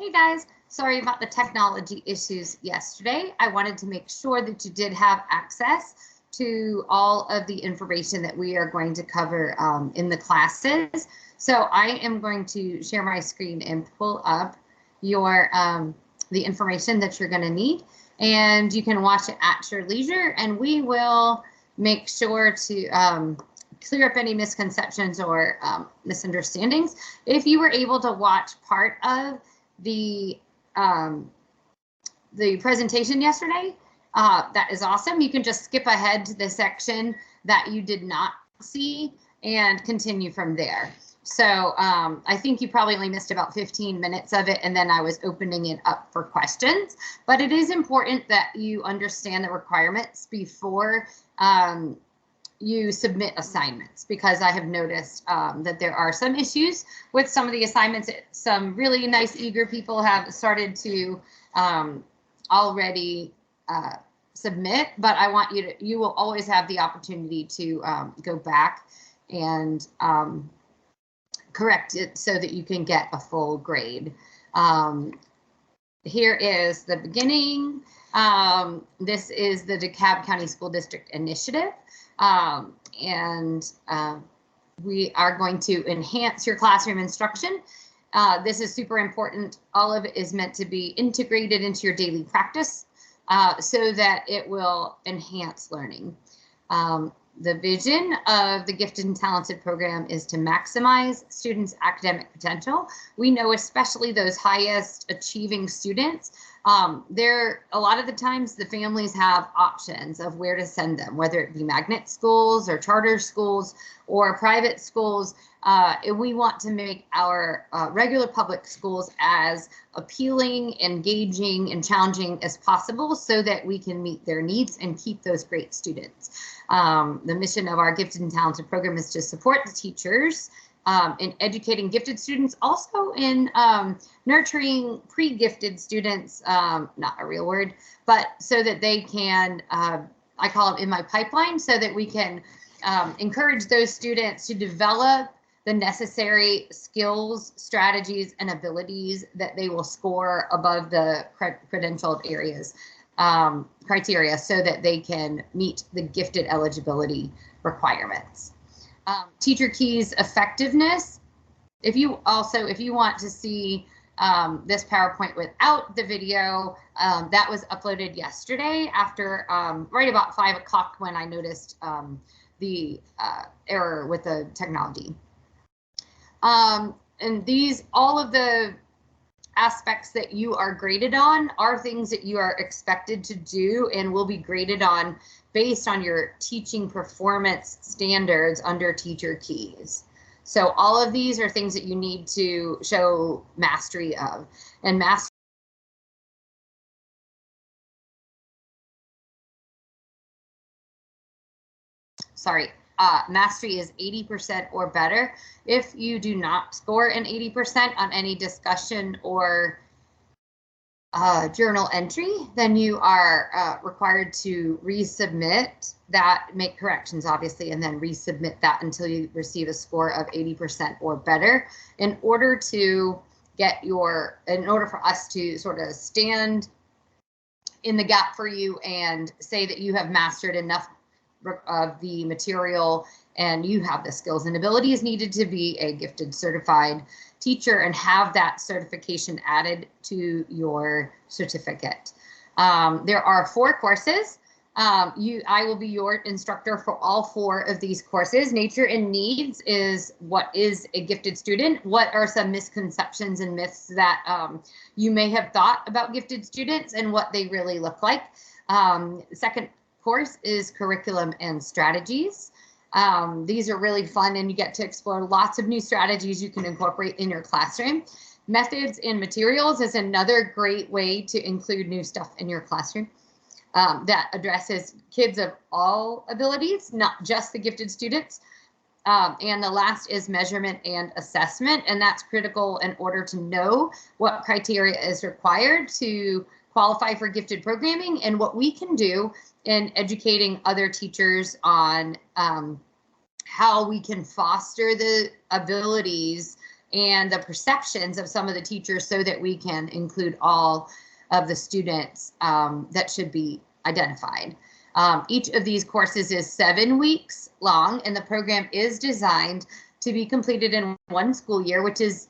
Hey guys, sorry about the technology issues yesterday. I wanted to make sure that you did have access to all of the information that we are going to cover in the classes. So I am going to share my screen and pull up your the information that you're going to need, and you can watch it at your leisure, and we will make sure to clear up any misconceptions or misunderstandings. If you were able to watch part of the presentation yesterday, that is awesome. You can just skip ahead to the section that you did not see and continue from there. So I think you probably only missed about 15 minutes of it, and then I was opening it up for questions. But it is important that you understand the requirements before you submit assignments, because I have noticed that there are some issues with some of the assignments. Some really nice, eager people have started to already submit, but I want you will always have the opportunity to go back and correct it so that you can get a full grade. Here is the beginning. This is the DeKalb County School District Initiative. We are going to enhance your classroom instruction. This is super important. All of it is meant to be integrated into your daily practice so that it will enhance learning. The vision of the Gifted and Talented program is to maximize students' academic potential. We know especially those highest achieving students, a lot of the times the families have options of where to send them, whether it be magnet schools or charter schools or private schools. We want to make our regular public schools as appealing, engaging, and challenging as possible so that we can meet their needs and keep those great students. The mission of our Gifted and Talented program is to support the teachers in educating gifted students, also in nurturing pre-gifted students, not a real word, but so that they can, I call them in my pipeline, so that we can encourage those students to develop the necessary skills, strategies, and abilities that they will score above the credentialed areas criteria so that they can meet the gifted eligibility requirements. Teacher keys effectiveness. If you want to see this PowerPoint without the video, that was uploaded yesterday after right about 5 o'clock when I noticed the error with the technology. And all of the aspects that you are graded on are things that you are expected to do and will be graded on based on your teaching performance standards under teacher keys. So all of these are things that you need to show mastery of, and mastery is 80% or better. If you do not score an 80% on any discussion or journal entry, then you are required to resubmit that, make corrections obviously, and then resubmit that until you receive a score of 80% or better in order for us to sort of stand in the gap for you and say that you have mastered enough of the material and you have the skills and abilities needed to be a gifted certified teacher and have that certification added to your certificate. There are 4 courses. I will be your instructor for all 4 of these courses. Nature and Needs is what is a gifted student. What are some misconceptions and myths that you may have thought about gifted students and what they really look like. Second course is Curriculum and Strategies. These are really fun and you get to explore lots of new strategies you can incorporate in your classroom. Methods and Materials is another great way to include new stuff in your classroom that addresses kids of all abilities, not just the gifted students. And the last is Measurement and Assessment, and that's critical in order to know what criteria is required to qualify for gifted programming and what we can do in educating other teachers on how we can foster the abilities and the perceptions of some of the teachers so that we can include all of the students that should be identified. Each of these courses is 7 weeks long, and the program is designed to be completed in 1 school year, which is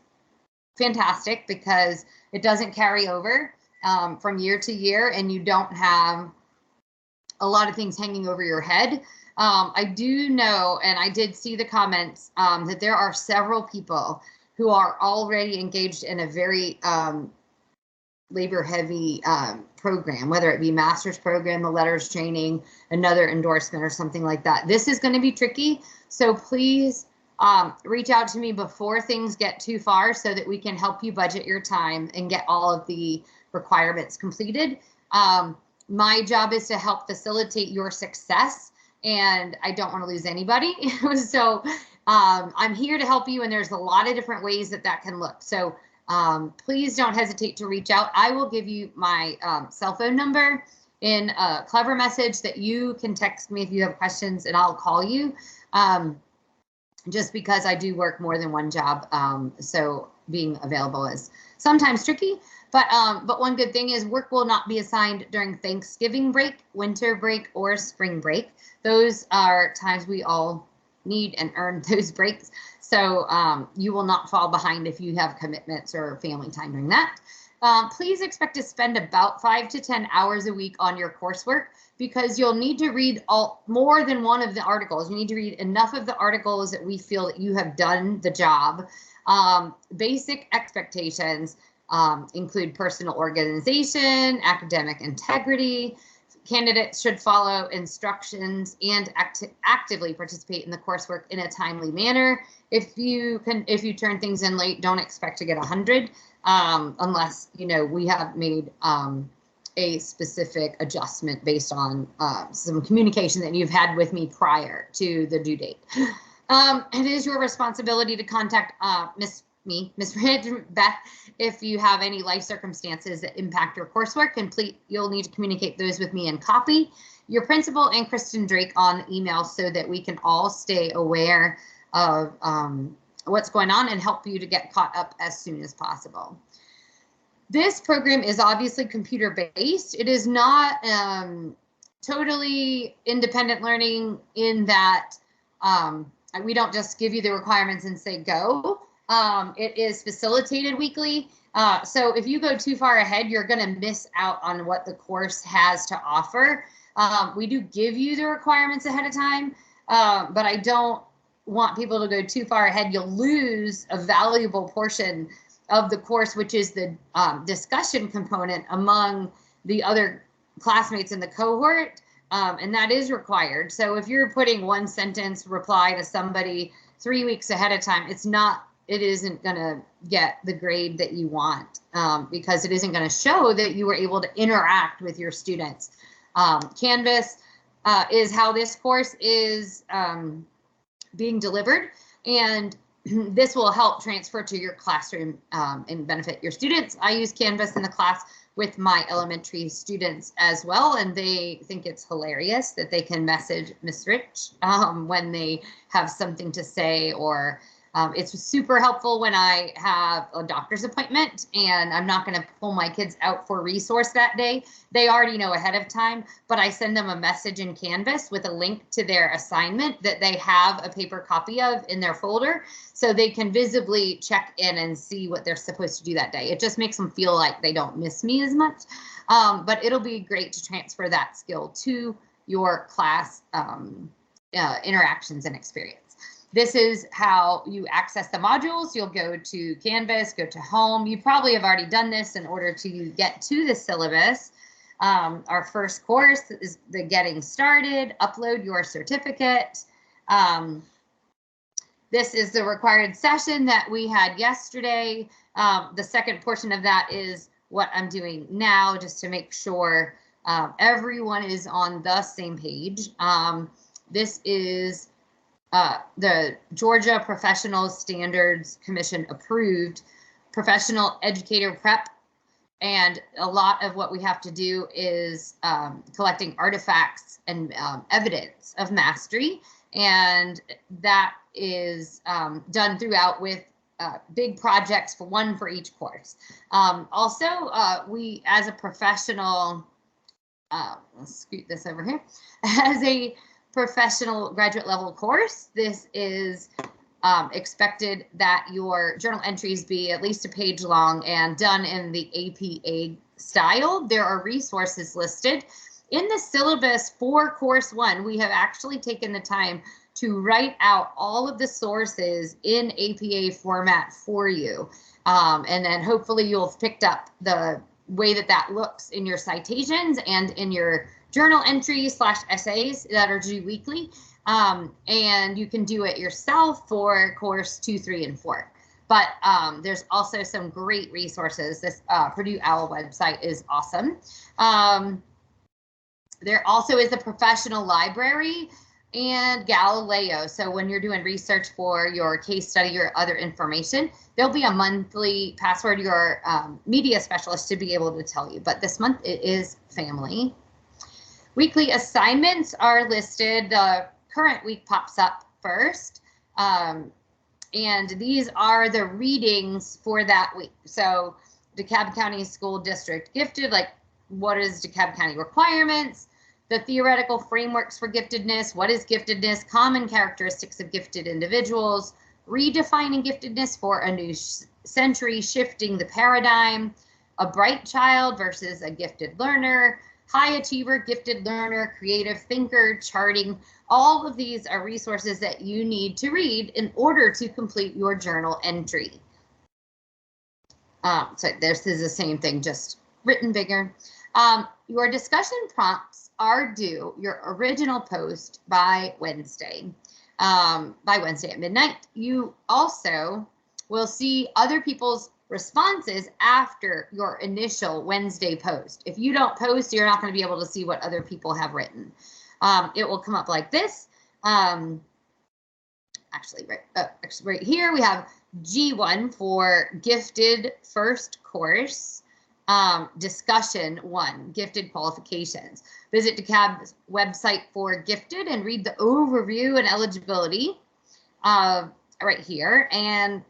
fantastic because it doesn't carry over from year to year, and you don't have a lot of things hanging over your head. I do know, and I did see the comments, that there are several people who are already engaged in a very labor-heavy program, whether it be master's program, the letters training, another endorsement, or something like that. This is going to be tricky, so please reach out to me before things get too far so that we can help you budget your time and get all of the requirements completed. My job is to help facilitate your success, and I don't want to lose anybody. So I'm here to help you, and there's a lot of different ways that that can look. So please don't hesitate to reach out. I will give you my cell phone number in a clever message that you can text me if you have questions, and I'll call you. Just because I do work more than one job, so being available is sometimes tricky. But one good thing is work will not be assigned during Thanksgiving break, winter break, or spring break. Those are times we all need and earn those breaks. So you will not fall behind if you have commitments or family time during that. Please expect to spend about 5 to 10 hours a week on your coursework, because you'll need to read more than one of the articles. You need to read enough of the articles that we feel that you have done the job. Basic expectations include personal organization, academic integrity. Candidates should follow instructions and actively participate in the coursework in a timely manner. If you turn things in late, don't expect to get 100 unless we have made a specific adjustment based on some communication that you've had with me prior to the due date. It is your responsibility to contact Miss Beth if you have any life circumstances that impact your coursework, and you'll need to communicate those with me and copy your principal and Kristen Drake on the email so that we can all stay aware of what's going on and help you to get caught up as soon as possible. This program is obviously computer-based. It is not totally independent learning in that we don't just give you the requirements and say go. It is facilitated weekly. So if you go too far ahead, you're going to miss out on what the course has to offer. We do give you the requirements ahead of time, but I don't want people to go too far ahead. You'll lose a valuable portion of the course, which is the discussion component among the other classmates in the cohort, and that is required. So if you're putting 1 sentence reply to somebody 3 weeks ahead of time, it isn't going to get the grade that you want, because it isn't going to show that you were able to interact with your students. Canvas is how this course is being delivered, and this will help transfer to your classroom and benefit your students. I use Canvas in the class with my elementary students as well, and they think it's hilarious that they can message Miss Rich when they have something to say, or it's super helpful when I have a doctor's appointment and I'm not going to pull my kids out for resource that day. They already know ahead of time, but I send them a message in Canvas with a link to their assignment that they have a paper copy of in their folder, so they can visibly check in and see what they're supposed to do that day. It just makes them feel like they don't miss me as much, but it'll be great to transfer that skill to your class interactions and experience. This is how you access the modules. You'll go to Canvas, go to Home. You probably have already done this in order to get to the syllabus. Our first course is the Getting Started. Upload your certificate. This is the required session that we had yesterday. The second portion of that is what I'm doing now, just to make sure everyone is on the same page. This is the Georgia Professional Standards Commission approved professional educator prep. And a lot of what we have to do is collecting artifacts and evidence of mastery. And that is done throughout with big projects for one for each course. Also, we as a professional, let's scoot this over here, as a professional graduate level course, this is expected that your journal entries be at least a page long and done in the APA style. There are resources listed in the syllabus for course 1. We have actually taken the time to write out all of the sources in APA format for you. And then hopefully you'll have picked up the way that that looks in your citations and in your journal entries / essays that are due weekly. And you can do it yourself for course 2, 3, and 4. But there's also some great resources. This Purdue OWL website is awesome. There also is a professional library and Galileo. So when you're doing research for your case study or other information, there'll be a monthly password your media specialist should be able to tell you. But this month it is family. Weekly assignments are listed. The current week pops up first. And these are the readings for that week. So DeKalb County School District Gifted, like what is DeKalb County requirements? The theoretical frameworks for giftedness, what is giftedness, common characteristics of gifted individuals, redefining giftedness for a new century, shifting the paradigm, a bright child versus a gifted learner, high achiever, gifted learner, creative thinker, charting. All of these are resources that you need to read in order to complete your journal entry. So this is the same thing, just written bigger. Your discussion prompts are due, your original post, by Wednesday. At midnight. You also will see other people's responses after your initial Wednesday post. If you don't post, you're not going to be able to see what other people have written. It will come up like this. Actually, right here we have G1 for gifted first course. Discussion 1, gifted qualifications. Visit DeKalb's website for gifted and read the overview and eligibility right here. And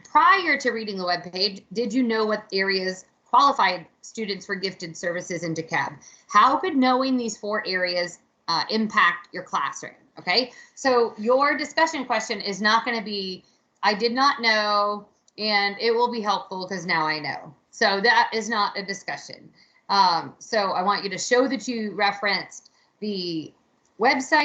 prior to reading the webpage, did you know what areas qualified students for gifted services in DeKalb? How could knowing these 4 areas impact your classroom? Okay, so your discussion question is not going to be, I did not know, and it will be helpful because now I know. So that is not a discussion. So I want you to show that you referenced the website,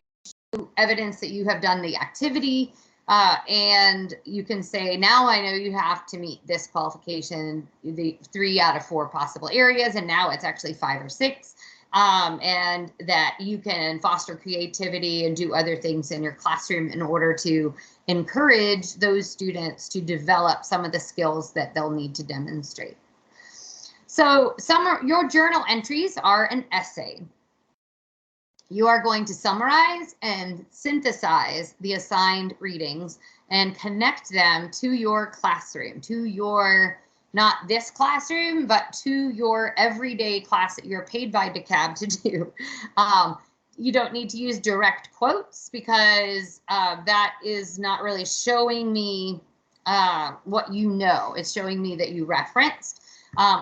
evidence that you have done the activity, and you can say, now I know you have to meet this qualification, the 3 out of 4 possible areas, and now it's actually 5 or 6, and that you can foster creativity and do other things in your classroom in order to encourage those students to develop some of the skills that they'll need to demonstrate. So your journal entries are an essay. You are going to summarize and synthesize the assigned readings and connect them to your classroom, to your, not this classroom, but to your everyday class that you're paid by DeKalb to do. You don't need to use direct quotes because that is not really showing me what you know. It's showing me that you referenced.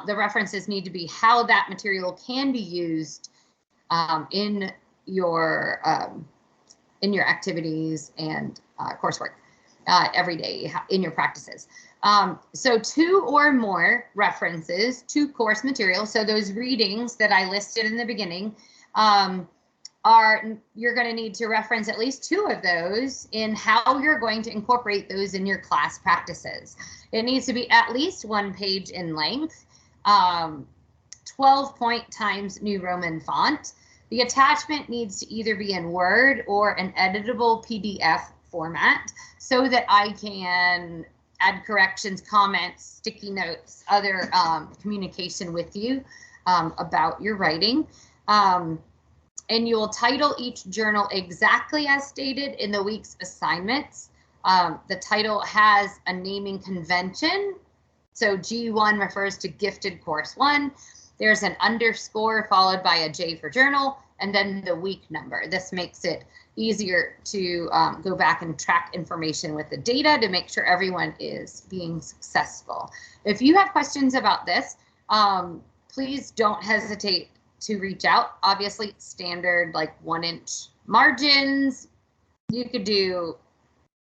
The references need to be how that material can be used in your activities and coursework every day in your practices. So 2 or more references to course material. So those readings that I listed in the beginning you're going to need to reference at least 2 of those in how you're going to incorporate those in your class practices. It needs to be at least 1 page in length, 12-point times New Roman font. The attachment needs to either be in Word or an editable PDF format so that I can add corrections, comments, sticky notes, other communication with you about your writing. And you will title each journal exactly as stated in the week's assignments. The title has a naming convention. So G1 refers to gifted course 1. There's an underscore followed by a J for journal, and then the week number. This makes it easier to go back and track information with the data to make sure everyone is being successful. If you have questions about this, please don't hesitate to reach out. Obviously, standard like 1-inch margins. You could do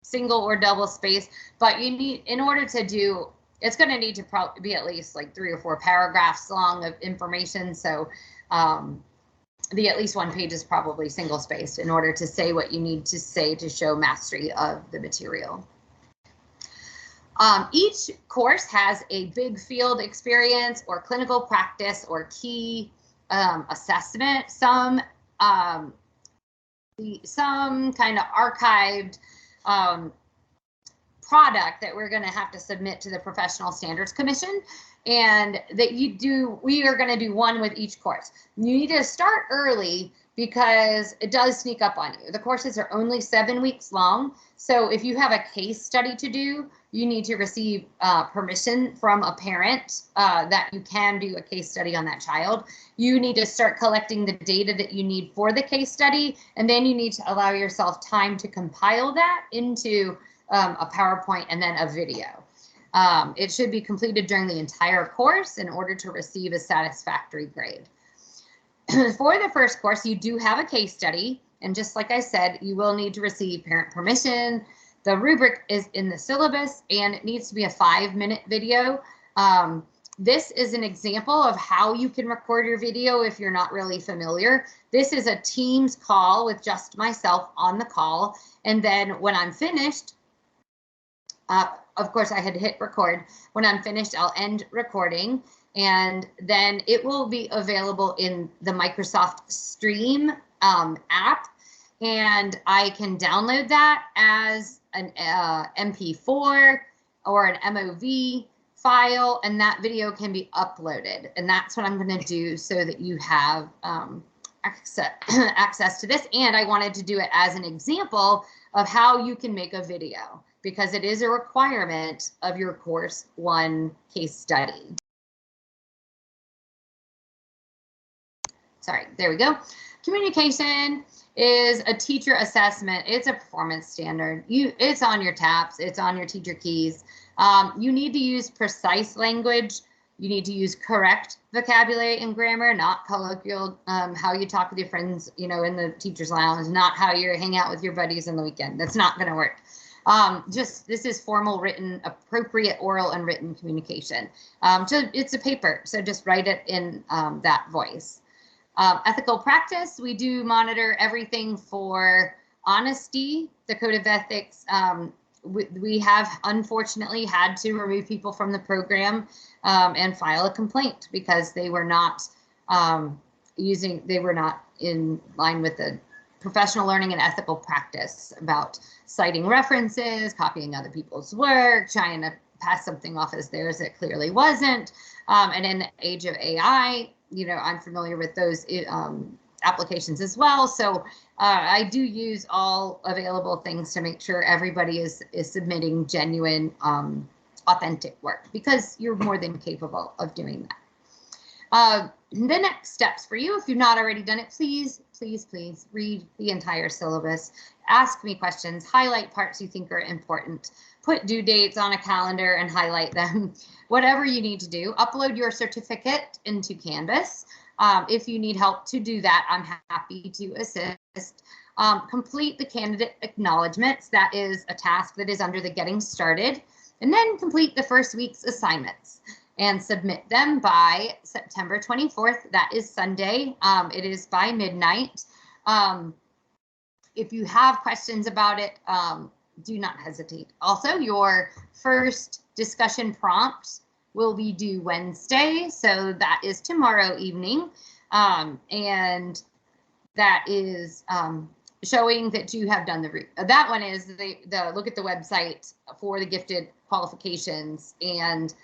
single or double space, but you need, in order to do, it's going to need to probably be at least like 3 or 4 paragraphs long of information. So the at least 1 page is probably single spaced in order to say what you need to say to show mastery of the material. Each course has a big field experience or clinical practice or key assessment, some kind of archived product that we're going to have to submit to the Professional Standards Commission, and that we are going to do one with each course. You need to start early because it does sneak up on you. The courses are only 7 weeks long, so if you have a case study to do, you need to receive permission from a parent that you can do a case study on that child. You need to start collecting the data that you need for the case study, and then you need to allow yourself time to compile that into a PowerPoint and then a video. It should be completed during the entire course in order to receive a satisfactory grade. For the first course, you do have a case study, and just like I said, you will need to receive parent permission. The rubric is in the syllabus, and it needs to be a 5-minute video. This is an example of how you can record your video if you're not really familiar. This is a Teams call with just myself on the call, and then when I'm finished, of course, I had hit record. When I'm finished, I'll end recording, and then it will be available in the Microsoft Stream app, and I can download that as an MP4 or an MOV file, and that video can be uploaded. And that's what I'm going to do so that you have access to this. And I wanted to do it as an example of how you can make a video, because it is a requirement of your course 1 case study. Sorry, there we go. Communication is a teacher assessment. It's a performance standard. It's on your TAPs, it's on your teacher keys. You need to use precise language. You need to use correct vocabulary and grammar, not colloquial, how you talk with your friends, you know, in the teacher's lounge, not how you hang out with your buddies on the weekend. That's not going to work. This is formal, written, appropriate oral and written communication. So it's a paper, so just write it in that voice. Ethical practice, we do monitor everything for honesty, the code of ethics. We have unfortunately had to remove people from the program and file a complaint because they were not in line with the professional learning and ethical practice about citing references, copying other people's work, trying to pass something off as theirs that clearly wasn't. And in the age of AI, you know, I'm familiar with those applications as well. So I do use all available things to make sure everybody is submitting genuine, authentic work, because you're more than capable of doing that. The next steps for you, if you've not already done it, please read the entire syllabus, ask me questions, highlight parts you think are important, put due dates on a calendar and highlight them, whatever you need to do. Upload your certificate into Canvas. If you need help to do that, I'm happy to assist. Complete the candidate acknowledgements. That is a task that is under the getting started. And then complete the first week's assignments and submit them by September 24th. That is Sunday. It is by midnight. If you have questions about it, do not hesitate. Also, your first discussion prompt will be due Wednesday, so that is tomorrow evening, and that is showing that you have done the that one is the look at the website for the gifted qualifications and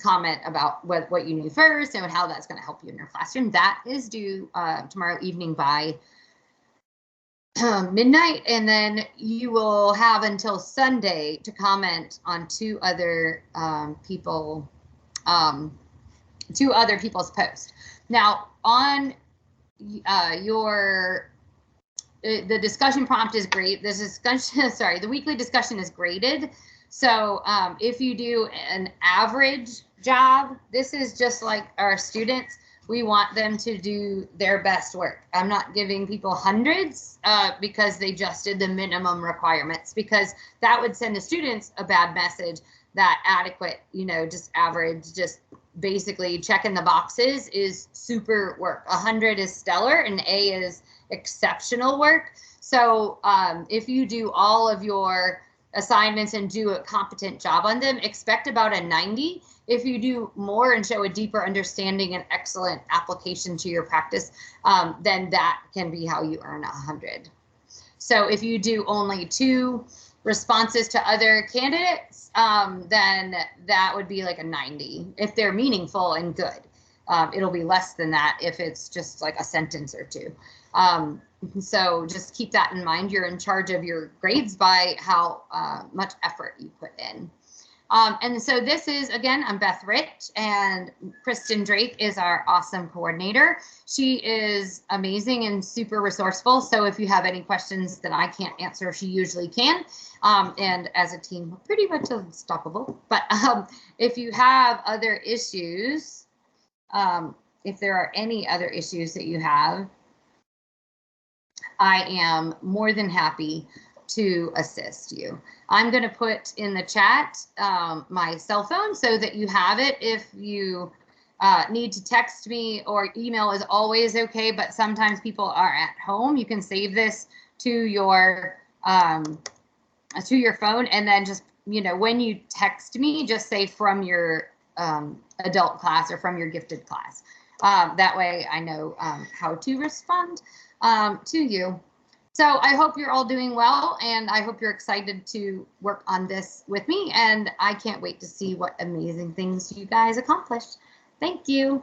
comment about what you knew first and how that's going to help you in your classroom. That is due tomorrow evening by midnight, and then you will have until Sunday to comment on two other people's posts. Now, on your the discussion prompt is great. This discussion, sorry, the weekly discussion is graded. So if you do an average job, this is just like our students. We want them to do their best work. I'm not giving people hundreds because they just did the minimum requirements, because that would send the students a bad message that adequate, just average, just basically checking the boxes is super work. 100 is stellar and A is exceptional work. So if you do all of your assignments and do a competent job on them, expect about a 90. If you do more and show a deeper understanding and excellent application to your practice, then that can be how you earn 100. So if you do only 2 responses to other candidates, then that would be like a 90 if they're meaningful and good. It'll be less than that if it's just like a sentence or 2. So just keep that in mind. You're in charge of your grades by how much effort you put in. And so this is, again, I'm Beth Rich, and Kristen Drake is our awesome coordinator. She is amazing and super resourceful. So if you have any questions that I can't answer, she usually can. And as a team, we're pretty much unstoppable. But if you have other issues, if there are any other issues that you have, I am more than happy to assist you. I'm going to put in the chat my cell phone so that you have it. If you need to text me, or email is always okay, but sometimes people are at home. You can save this to your phone, and then just, when you text me, just say from your adult class or from your gifted class. That way I know how to respond to you. So I hope you're all doing well, and I hope you're excited to work on this with me, and I can't wait to see what amazing things you guys accomplished. Thank you.